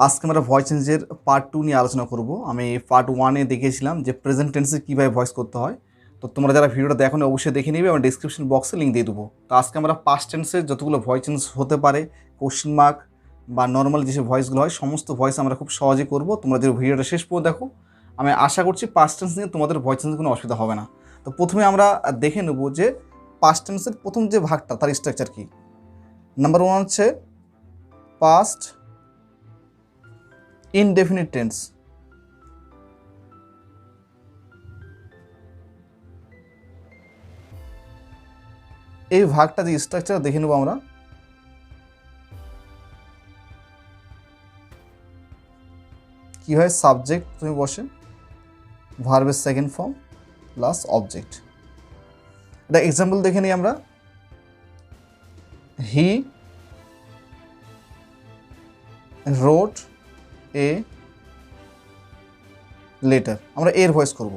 আজকে আমরা ভয়েস চেঞ্জের পার্ট 2 নিয়ে আলোচনা করব। আমি পার্ট 1 এ দেখিয়েছিলাম যে প্রেজেন্ট টেন্সে কীভাবে ভয়েস করতে হয়। তো তোমরা যারা ভিডিওটা দেখোনি অবশ্যই দেখে নিবে, আমি ডেসক্রিপশন বক্সে লিঙ্ক দিয়ে দেবো। তো আজকে আমরা পাস্ট টেন্সের যতগুলো ভয়েস চেঞ্জ হতে পারে, কোশ্চেন মার্ক বা নর্মাল যেসব ভয়েসগুলো হয়, সমস্ত ভয়েস আমরা খুব সহজে করব। তোমরা যদি ভিডিওটা শেষ পর্যন্ত দেখো, আমি আশা করছি পাস্ট টেন্স নিয়ে তোমাদের ভয়েস চেঞ্জের কোনো অসুবিধা হবে না। তো প্রথমে আমরা দেখে নেব যে পাস্ট টেন্সের প্রথম যে ভাগটা তার স্ট্রাকচার কী। নাম্বার 1 হচ্ছে পাস্ট ইনডেফিনিট টেন্স। এই ভাগটা যে স্ট্রাকচার দেখে নেব আমরা। কি হয়, সাবজেক্ট তুমি বসে, ভার্বের সেকেন্ড ফর্ম প্লাস অবজেক্ট। এটা এক্সাম্পল দেখে নিই আমরা। হি রোট এ লেটার। আমরা এর ভয়েস করব।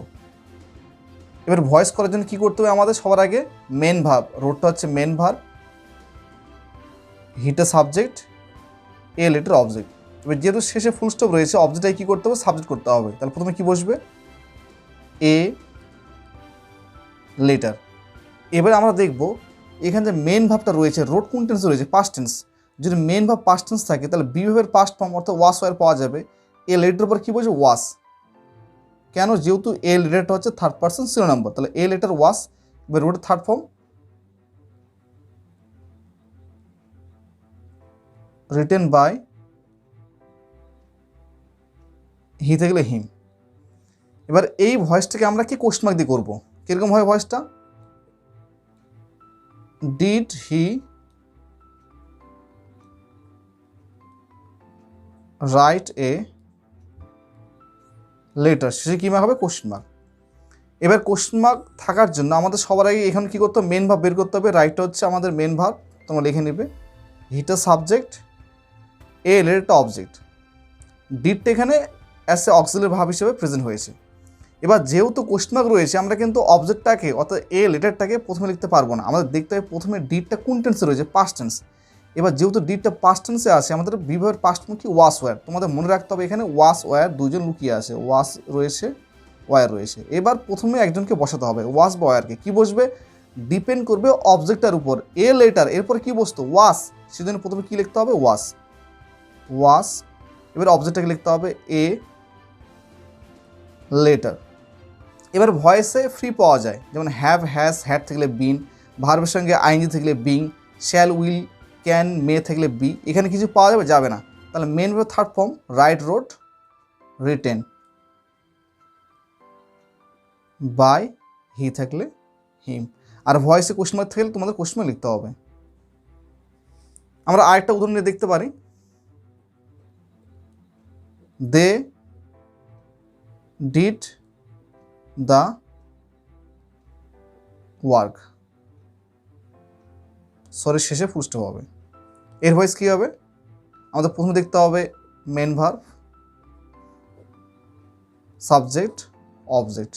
এবার ভয়েস করার জন্য কী করতে হবে আমাদের? সবার আগে মেন ভার্ব, রোডটা হচ্ছে মেন ভার্ব, হিটা সাবজেক্ট, এ লেটার অবজেক্ট। এবার যেহেতু শেষে ফুল স্টপ রয়েছে, অবজেক্টটাই কী করতে হবে? সাবজেক্ট করতে হবে। তাহলে প্রথমে কী বসবে? A letter. এবার আমরা দেখব এখানে যে মেন ভাবটা রয়েছে, রোড কোন টেন্সে রয়েছে? Past tense. যদি মেন ভাব পাস্ট টেন্স থাকে তাহলে বি ভাবের পাস্ট ফর্ম অর্থাৎ ওয়াস ওয়ার পাওয়া যাবে। এ লেটার পর কী বলছে? ওয়াস। কেন? যেহেতু এ লেটারটা হচ্ছে থার্ড পার্সন সিনো নাম্বার, তাহলে এ লেটার ওয়াস। এবার রোডের থার্ড ফর্ম রিটেন বাই, হি থেকে হিম। এবার এই ভয়েসটাকে আমরা কি কোশ্চেন মার্ক দিয়ে করবো? কীরকম হয় ভয়েসটা? Did he write a letter. শেষে কী মার্ক হবে? Question mark. এবার কোশ্চেন মার্ক থাকার জন্য আমাদের সবার আগে এখানে কী করতে হবে? মেন ভাব বের করতে হবে। রাইটটা হচ্ছে আমাদের মেন ভাব, তোমরা লিখে নেবে। হিটা সাবজেক্ট, এ লেটারটা অবজেক্ট, ডিডটা এখানে অ্যাজ এ অক্সিলারি ভাব হিসেবে প্রেজেন্ট হয়েছে। এবার যেহেতু কোশ্চেন মার্ক রয়েছে, আমরা কিন্তু অবজেক্টটাকে অর্থাৎ এ লেটারটাকে প্রথমে লিখতে পারবো না। আমাদের দেখতে হবে প্রথমে ডিডটা কোন টেন্সে রয়েছে? Past tense. এবার যেহেতু ডিডটা পাস্ট টেন্সে আছে, আমাদের বিভাগের পাস্ট ফর্ম কি? Was were. তোমাদের মনে রাখতে হবে এখানে ওয়াস ওয়ার দুজন লুকিয়ে আছে, ওয়াস রয়েছে, ওয়ার রয়েছে। এবার প্রথমে একজনকে বসাতে হবে, ওয়াস বা ওয়ারকে। কী বসবে? ডিপেন্ড করবে অবজেক্টটার উপর। এ লেটার, এরপর কী বসতো? ওয়াস। সেজন্য প্রথমে কী লিখতে হবে? ওয়াস, ওয়াস। এবার অবজেক্টটাকে লিখতে হবে এ লেটার। এবার ভয়েসে ফ্রি পাওয়া যায়, যেমন হ্যাভ, হ্যাজ, হ্যাড থাকলে বিন, ভার্বের সঙ্গে আইএনজি থাকলে being, shall, will, can, may থাকলে বি। এখানে কিছু পাওয়া যাবে? যাবে না। তাহলে main verb third form write, wrote, written by, he থাকলে হিম। আর ভয়েসে কোশ্চেন মার্ক থাকলে তোমাদের কোশ্চেন মার্ক লিখতে হবে। আমরা আরেকটা উদাহরণ নিয়ে দেখতে পারি। They did the work. Sorry, শেষে ফুল স্টপ হবে। এর ভয়েস কী হবে? আমাদের প্রথমে দেখতে হবে মেন ভার্ব, সাবজেক্ট, অবজেক্ট।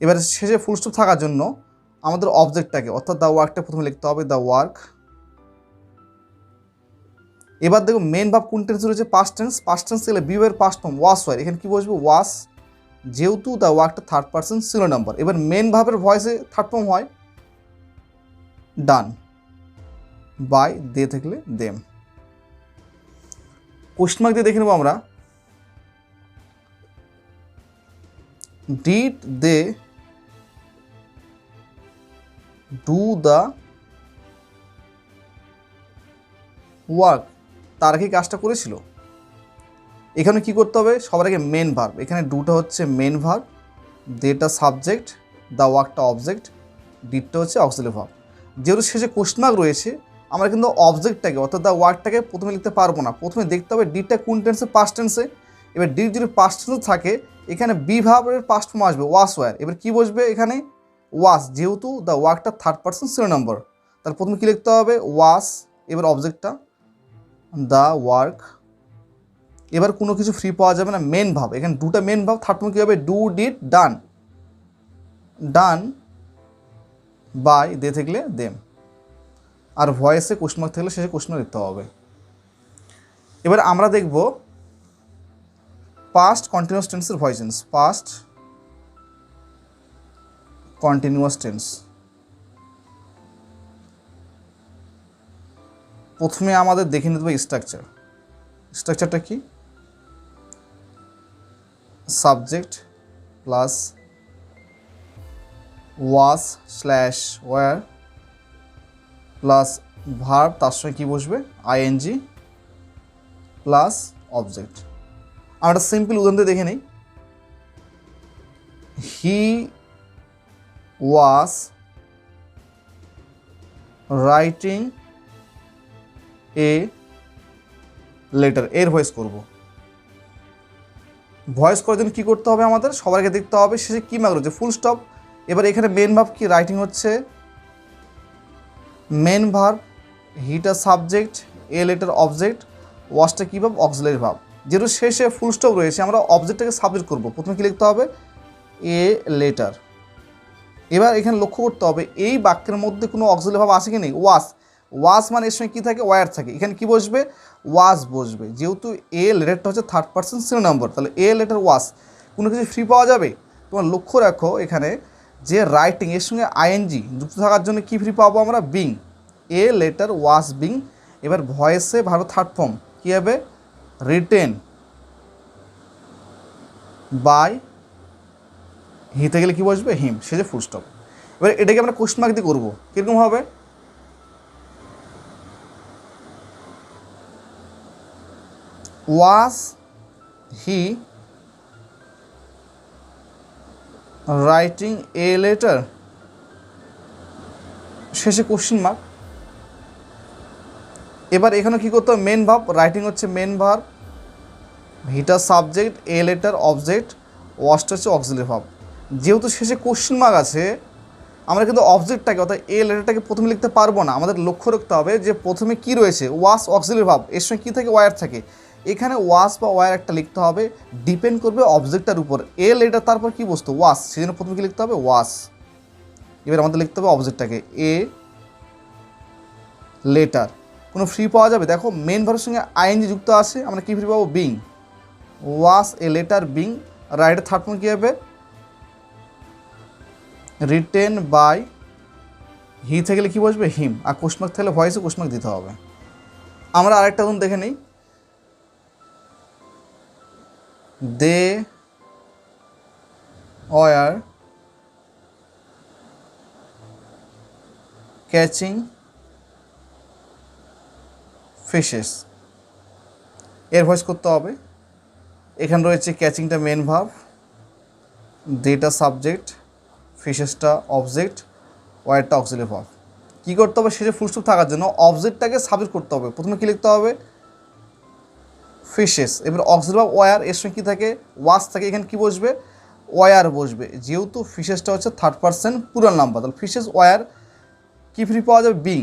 এবারে শেষে ফুল স্টপ থাকার জন্য আমাদের অবজেক্টটাকে অর্থাৎ দ্য ওয়ার্কটা প্রথমে লিখতে হবে, দ্য ওয়ার্ক। এবার দেখো মেন ভার্ব কোন টেন্স রয়েছে? Past tense. পাস্ট টেন্স গেলে বিভাগের পাস্ট ফর্ম ওয়াস ওয়ার। এখানে কী বসবে? ওয়াস, যেহেতু দ্য ওয়ার্কটা থার্ড পার্সন সিনো নাম্বার। এবার মেন ভার্বের ভয়েসে থার্ড ফর্ম হয় ডান বাই, দে থাকলে দেম। কোশ্চেন মার্ক দিয়ে দেখে নেবো আমরা। Did they do the work. তারা কি কাজটা করেছিল? এখানে কি করতে হবে? সবার আগে মেন ভার্ব। এখানে ডুটা হচ্ছে মেন ভার্ব, দেটা সাবজেক্ট, দ্য ওয়ার্কটা অবজেক্ট, ডিডটা হচ্ছে অক্সিলারি ভার্ব। যেহেতু শেষে কোশ্চেন মার্ক রয়েছে, আমরা কিন্তু অবজেক্টটাকে অর্থাৎ দ্য ওয়ার্কটাকে প্রথমে লিখতে পারবো না। প্রথমে দেখতে হবে ডিডটা কোন টেন্সে? পাস্ট টেন্সে। এবার ডিড যদি পাস্ট টেন্সে থাকে, এখানে বি ভার্বের পাস্ট ফর্ম আসবে ওয়াস ওয়ার। এবার কী বসবে? এখানে ওয়াস, যেহেতু দ্য ওয়ার্কটা থার্ড পার্সন সিনো নাম্বার, তার প্রথমে কী লিখতে হবে? ওয়াস। এবার অবজেক্টটা দ্য ওয়ার্ক। এবার কোনো কিছু ফ্রি পাওয়া যাবে না, মেন ভাব। এখানে দুটা মেন ভাব, থার্ড ফর্ম কী হবে? Do, did, done. Done by, they থাকলে দেম। আর ভয়েসে কোশ্চেন মার্ক থাকলে শেষে কোশ্চেন মার্ক লিখতে হবে। এবার আমরা দেখব পাস্ট কন্টিনিউয়াস টেন্সের voice change, past continuous tense. প্রথমে আমাদের দেখে নিতে হবে স্ট্রাকচার। স্ট্রাকচারটা কি? Subject plus was slash were plus verb, তার সঙ্গে কী বসবে? ING plus object. আমরা একটা সিম্পল উদাহরণ দিয়ে দেখে নিই। He was writing a letter, এর ভয়েস করব। ভয়েস করার জন্য কী করতে হবে? আমাদের সবার আগে দেখতে হবে শেষে কী ম্যাগ রয়েছে, ফুল স্টপ। এবার এখানে মেন ভার্ব কি? রাইটিং হচ্ছে মেন ভার্ব, হিটা সাবজেক্ট, এ লেটার অবজেক্ট, ওয়াজটা কী ভাব? অক্সিলারি ভাব। যেহেতু শেষে ফুল স্টপ রয়েছে আমরা অবজেক্টটাকে সাবজেক্ট করব। প্রথমে কী লিখতে হবে? A letter. এবার এখানে লক্ষ্য করতে হবে এই বাক্যের মধ্যে কোনো অক্সিলারি ভাব আছে কি নেই? ওয়াজ, ওয়াজ মানে এর সঙ্গে কী থাকে? ওয়্যার থাকে। এখানে কি বসবে? ওয়াজ বসবে। যেহেতু এ লেটারটা হচ্ছে থার্ড পারসন সিঙ্গুলার নাম্বার, তাহলে এ লেটার ওয়াজ। কোনো কিছু ফ্রি পাওয়া যাবে? তোমার লক্ষ্য রাখো এখানে যে রাইটিং এর সঙ্গে আইএনজি যুক্ত থাকার জন্য কী ফ্রি পাবো আমরা? Being. A letter was being. এবার ভয়েসে ভালো থার্ড ফর্ম কী হবে? রিটেন বাই, হিতে গেলে কী বসবে? হিম, শেষে ফুল স্টপ। এবার এটাকে আমরা কোশ্চেন মার্ক দিয়ে করবো। কীরকম হবে? Was he writing a letter, শেষে কোশ্চেন মার্ক। এবার এখানে কী করতে হবে? মেন ভার্ব, রাইটিং হচ্ছে মেন ভার্ব, হিটা সাবজেক্ট, এ লেটার অবজেক্ট, ওয়াজটা হচ্ছে অক্সিলারি ভার্ব। যেহেতু শেষে কোশ্চেন মার্ক আছে আমরা কিন্তু অবজেক্টটাকে অর্থাৎ এ লেটারটাকে প্রথমে লিখতে পারবো না। আমাদের লক্ষ্য রাখতে হবে যে প্রথমে কী রয়েছে? ওয়াজ অক্সিলারি ভার্ব, এর সঙ্গে কী থাকে? ওয়্যার থাকে। এখানে ওয়াজ বা ওয়্যার একটা লিখতে হবে, ডিপেন্ড করবে অবজেক্টটার উপর। এ লেটার তারপর কী বস্তু? ওয়াজ, সেজন্য প্রথমে কী লিখতে হবে? ওয়াজ। এবার আমাদের লিখতে হবে অবজেক্টটাকে এ লেটার। কোনো ফ্রি পাওয়া যাবে? দেখো মেন ভার্বের সঙ্গে আইএনজি যুক্ত আছে, আমরা কী ফ্রি পাবো? Being. Was a letter being, রাইটের থার্ড ফর্ম কী হবে? রিটেন বাই, হি থেকে গেলে কী বসবে? হিম। আর কোশ্চেন মার্ক থাকলে ভয়েসে কোশ্চেন মার্ক দিতে হবে। আমরা আরেকটা উদাহরণ দেখে নিই। দে ওয়ার ক্যাচিং ফিশেস, এর ভয়েস করতে হবে। এখানে রয়েছে ক্যাচিংটা মেন ভার্ব, দেটা সাবজেক্ট, ফিশেসটা অবজেক্ট, ওয়্যারটা অক্সিলারি ভার্ব। কী করতে হবে? শেষে ফুল স্টপ থাকার জন্য অবজেক্টটাকে সাবজেক্ট করতে হবে। প্রথমে কী লিখতে হবে? ফিশেস। এবার অক্সিলারি ভার্ব ওয়্যার, এর সঙ্গে কী থাকে? ওয়াজ থাকে। এখানে কী বসবে? ওয়্যার বসবে। যেহেতু ফিশেসটা হচ্ছে থার্ড পারসন প্লুরাল নাম্বার, তাহলে ফিশেস ওয়্যার কী ফ্রি পাওয়া যাবে? বিং।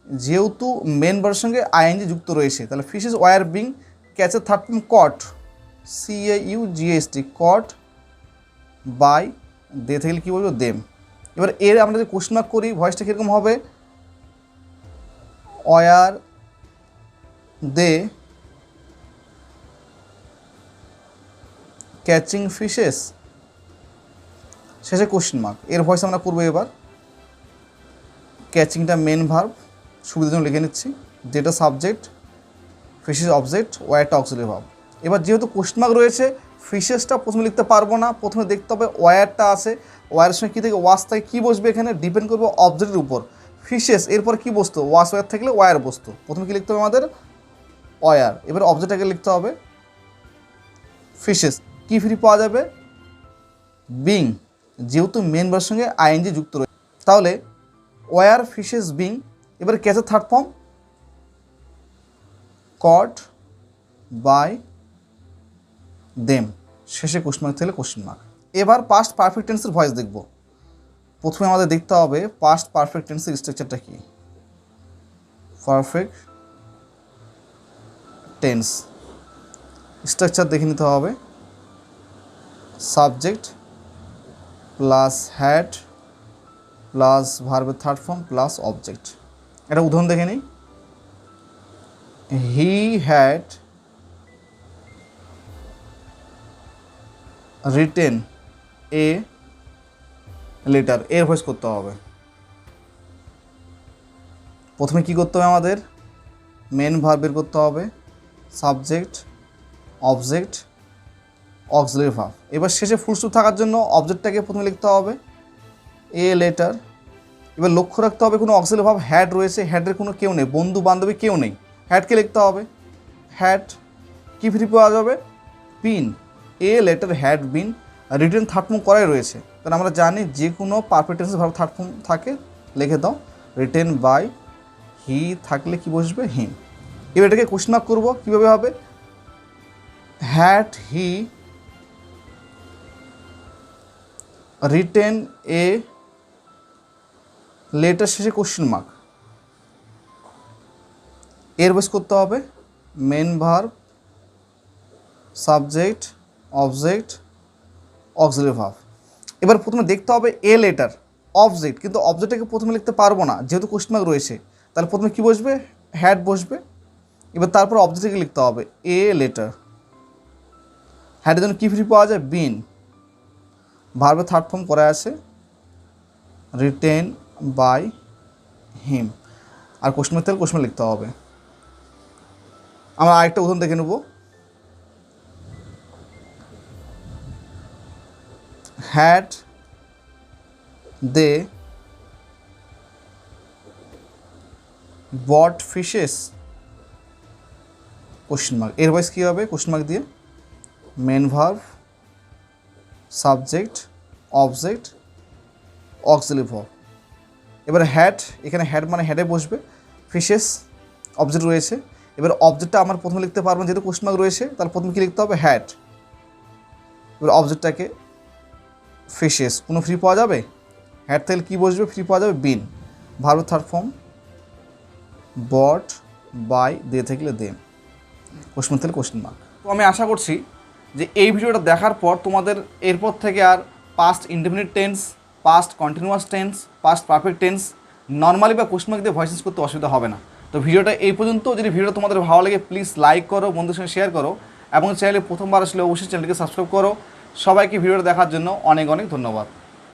যেহেতু মেন ভার্বের সঙ্গে আইএনজি যুক্ত রয়েছে তাহলে ফিশেস ওয়্যার বিং, ক্যাচের third form caught, CAUGST, caught by, they থেকে কী বলবো? দেম। এবার এর আমরা যে কোশ্চেন মার্ক করি ভয়েসটা কীরকম হবে? ওয়ার দে ক্যাচিং ফিশেস, শেষে কোশ্চেন মার্ক। এর ভয়েস আমরা করবো এবার। ক্যাচিংটা মেন ভার্ব, সুবিধার জন্য লিখে নিচ্ছি, যেটা সাবজেক্ট, ফিশেস অবজেক্ট, ওয়্যারটা অক্সিলারি ভার্ব। এবার যেহেতু কোশ্চেন মার্ক রয়েছে ফিশেসটা প্রথমে লিখতে পারবো না, প্রথমে দেখতে হবে ওয়্যারটা আছে, ওয়্যারের সঙ্গে কী থেকে? ওয়াজ থাকে। কী বসবে এখানে? ডিপেন্ড করবে অবজেক্টের উপর। ফিশেস এরপর কী বস্তু? ওয়াজ ওয়্যার থাকলে ওয়্যার বস্তু। প্রথমে কী লিখতে হবে আমাদের? ওয়্যার। এবার অবজেক্টটাকে লিখতে হবে ফিশেস। কী ফ্রি পাওয়া যাবে? বিং। যেহেতু মেন ভার্বের সঙ্গে আইএনজি যুক্ত রয়েছে তাহলে ওয়্যার ফিশেস বিং। এবার ক্যাচের third form caught by them, শেষে কোশ্চেন মার্ক থাকলে কোশ্চেন মার্ক। এবার পাস্ট পারফেক্ট টেন্সের ভয়েস দেখব। প্রথমে আমাদের দেখতে হবে পাস্ট পারফেক্ট টেন্সের স্ট্রাকচারটা কী। পারফেক্ট টেন্স স্ট্রাকচার দেখে নিতে হবে। সাবজেক্ট প্লাস হ্যাড প্লাস ভার্বের থার্ড ফর্ম প্লাস অবজেক্ট। একটা উদাহরণ দেখে নিই। He had written a letter, এর ভয়েস করতে হবে। প্রথমে কি করতে হবে আমাদের, মেন ভার্ব বের করতে হবে, সাবজেক্ট, অবজেক্ট, অক্সিলারি ভার্ব। এবার শেষে ফুল স্টপ থাকার জন্য অবজেক্টটাকে প্রথমে লিখতে হবে এ লেটার। এবার লক্ষ্য রাখতে হবে কোনো অক্সিলারি ভার্ব হ্যাড রয়েছে, হ্যাডের কোনো কেউ নেই, বন্ধু বান্ধবী কেউ নেই, হ্যাডকে লিখতে হবে। হ্যাড কি ফ্রি পাওয়া যাবে, been, a letter had been, written third form করাই রয়েছে, কারণ আমরা জানি যে কোনো পারফেক্ট টেন্সের ভার্ব থার্ড ফর্ম থাকে, লিখে দাও রিটেন বাই, হি থাকলে কি বসবে, হিম। এবার এটাকে কোশ্চেন মার্ক করবো, কীভাবে হবে, had he written a letter, শেষে কোশ্চেন মার্ক, এর বেস করতে হবে main verb, subject, object, auxiliary verb. এবার প্রথমে দেখতে হবে এ লেটার অবজেক্ট, কিন্তু অবজেক্টটাকে প্রথমে লিখতে পারবো না যেহেতু কোশ্চেন মার্ক রয়েছে, তাহলে প্রথমে কী বসবে, হ্যাড বসবে। এবার তারপর অবজেক্টকে লিখতে হবে এ লেটার, হ্যাডের জন্য কী ফ্রি পাওয়া যায়, বিন, ভার্বের থার্ড ফর্ম করা আছে রিটেন বাই হিম, আর কোশ্চেন মার্ক তাহলে কোশ্চেন মার্ক লিখতে হবে। আমরা আরেকটা উদাহরণ দেখে নেব, had they bought fishes, question mark, এর ভয়েস কী হবে, কোশ্চেন মার্ক দিয়ে main verb, subject, object, auxiliary verb. এবার হ্যাড, এখানে হ্যাড মানে হ্যাডে বসবে, ফিশেস অবজেক্ট রয়েছে, এবার অবজেক্টটা আমার প্রথমে লিখতে পারবো যেহেতু কোশ্চেন মার্ক রয়েছে, তাহলে প্রথমে কী লিখতে হবে, হ্যাড। এবার অবজেক্টটাকে ফিশেস, কোনো ফ্রি পাওয়া যাবে, হ্যাড থেকে কী বসবে, ফ্রি পাওয়া যাবে বিন, ভার্বের থার্ড ফর্ম বট বাই, দিয়ে থাকলে দেম, কোশ্চেন থেকে কোশ্চেন মার্ক। তো আমি আশা করছি যে এই ভিডিওটা দেখার পর তোমাদের এরপর থেকে আর past indefinite tense, past continuous tense, past perfect tense normally বা কোশ্চেন মার্ক দিয়ে ভয়েস চেঞ্জ করতে অসুবিধা হবে না। তো ভিডিওটা এই পর্যন্ত, যদি ভিডিওটা তোমাদের ভালো লাগে প্লিজ লাইক করো, বন্ধুদের সঙ্গে শেয়ার করো, এবং চ্যানেলে প্রথমবার আসলে অবশ্যই চ্যানেলটিকে সাবস্ক্রাইব করো। সবাইকে ভিডিওটা দেখার জন্য অনেক অনেক ধন্যবাদ।